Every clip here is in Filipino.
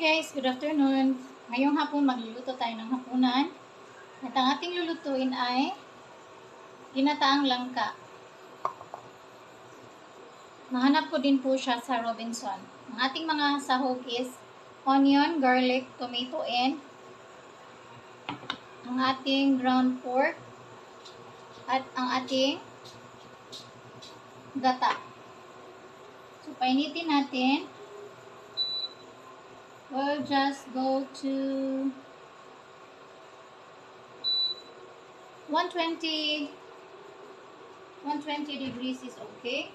guys, good afternoon. Ngayong hapon magluluto tayo ng hapunan. At ang ating lulutuin ay ginataang langka. Mahanap ko din po siya sa Robinson. Ang ating mga sahog is onion, garlic, tomato, and ang ating ground pork at ang ating gata. So, painitin natin. We'll just go to 120 degrees is okay.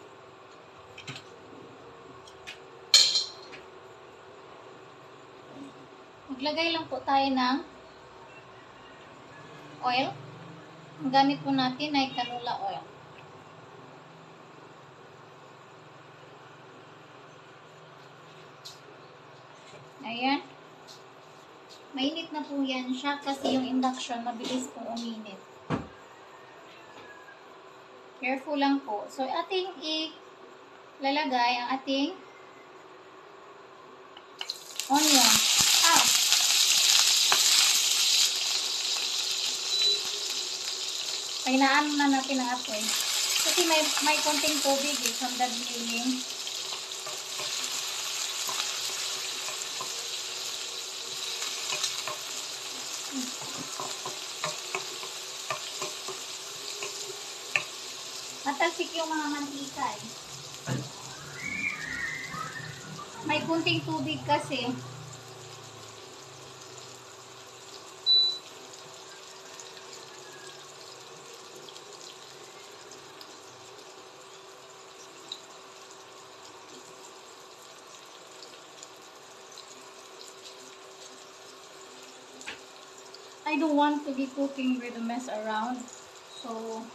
Maglagay lang po tayo ng oil. Ang gamit po natin ay canola oil. Ayan. Mainit na po yan siya kasi yung induction mabilis po uminit. Careful lang po. So, ating ilalagay ang ating onion. Painaan na natin ang apoy. Kasi may konting tubig from the beginning. Matalsik yung mga mantika eh. May kunting tubig kasi. I don't want to be cooking with a mess around. So,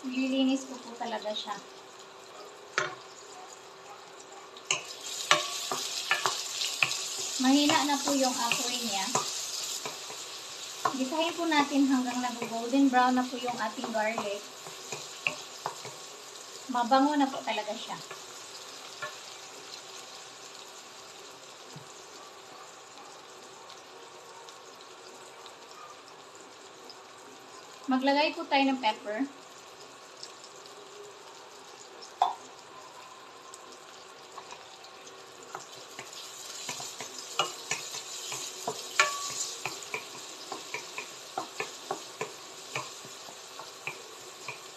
nililinis ko po talaga siya. Mahina na po yung apoy niya. Gisahin po natin hanggang nag-golden brown na po yung ating garlic. Mabango na po talaga siya. Maglagay po tayo ng pepper.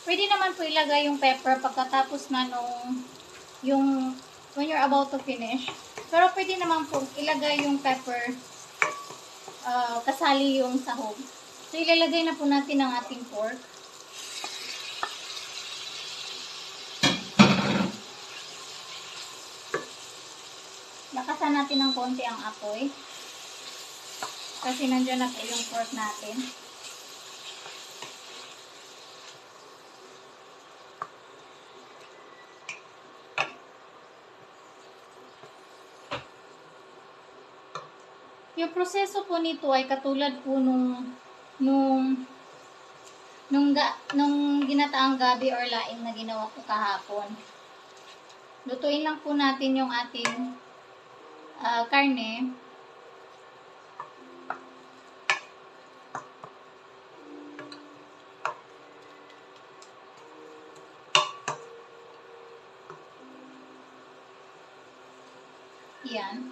Pwede naman po ilagay yung pepper pagkatapos na when you're about to finish. Pero pwede naman po ilagay yung pepper kasali yung sahog. So, ilalagay na po natin ang ating pork. Lakasan natin ng konti ang apoy. Kasi nandiyan na po yung pork natin. Yung proseso po nito ay katulad po nung ginataang gabi or laing na ginawa ko kahapon. Lutuin lang po natin yung ating karne. Yan.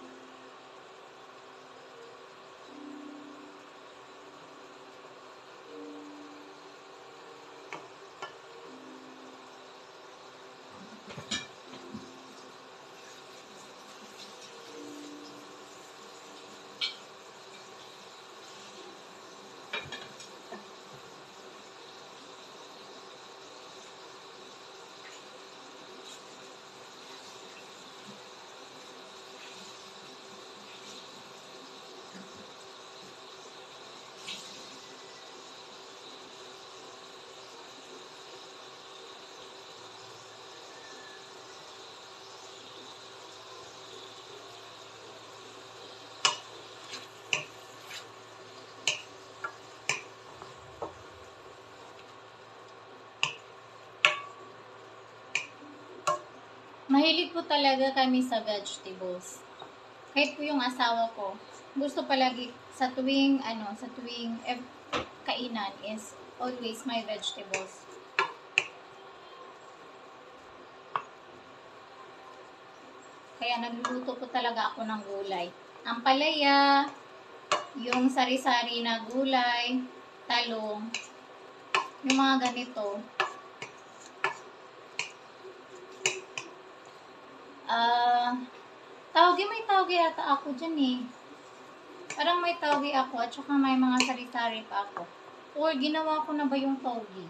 Mahilig po talaga kami sa vegetables. Kahit po yung asawa ko, gusto palagi sa tuwing kainan is always may vegetables. Kaya nagluluto po talaga ako ng gulay. Ang palaya, yung sari-sari na gulay, talong, yung mga ganito. May tawgi yata ako dyan eh. Parang may tawgi ako at saka may mga sari-sari pa ako. Or ginawa ko na ba yung tawgi?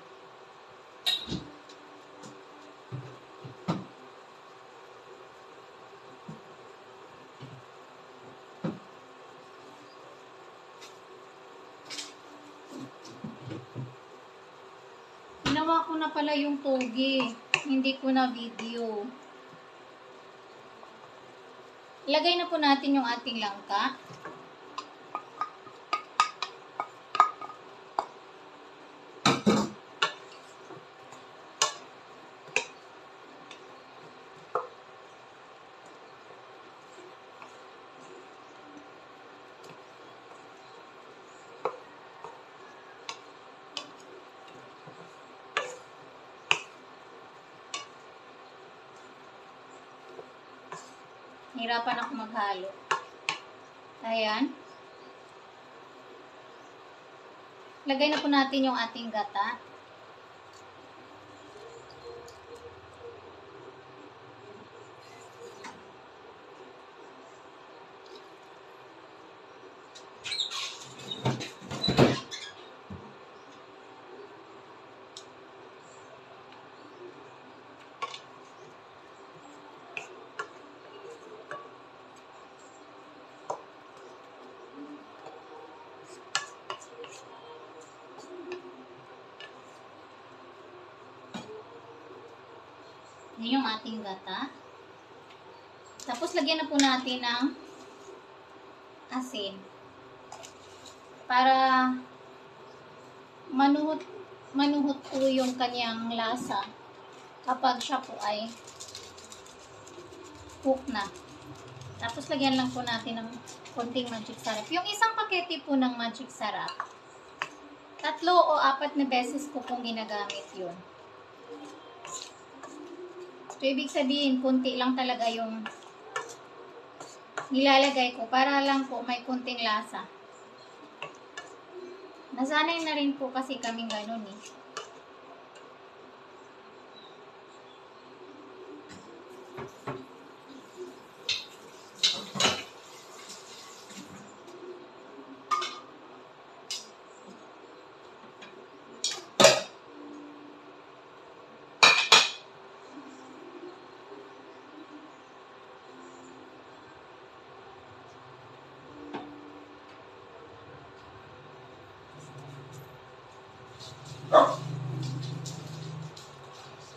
Ginawa ko na pala yung tawgi. Hindi ko na video. Ilagay na po natin yung ating langka. Hirapan ako maghalo. Ayan. Lagay na po natin yung ating gata. Yan yung ating gata. Tapos lagyan na po natin ng asin. Para manuhot po yung kanyang lasa kapag siya po ay cook na. Tapos lagyan lang po natin ng konting magic sarap. Yung isang pakete po ng magic sarap, 3 o 4 na beses ko pong ginagamit yun. So, ibig sabihin, kunti lang talaga yung nilalagay ko para lang po may kunting lasa. Nasanay na rin po kasi kaming ganun eh.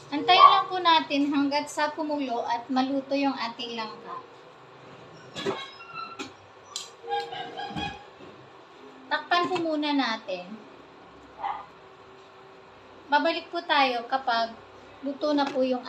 Antayin lang po natin hanggat sa kumulo at maluto yung ating langka. Takpan po muna natin. Babalik po tayo kapag luto na po yung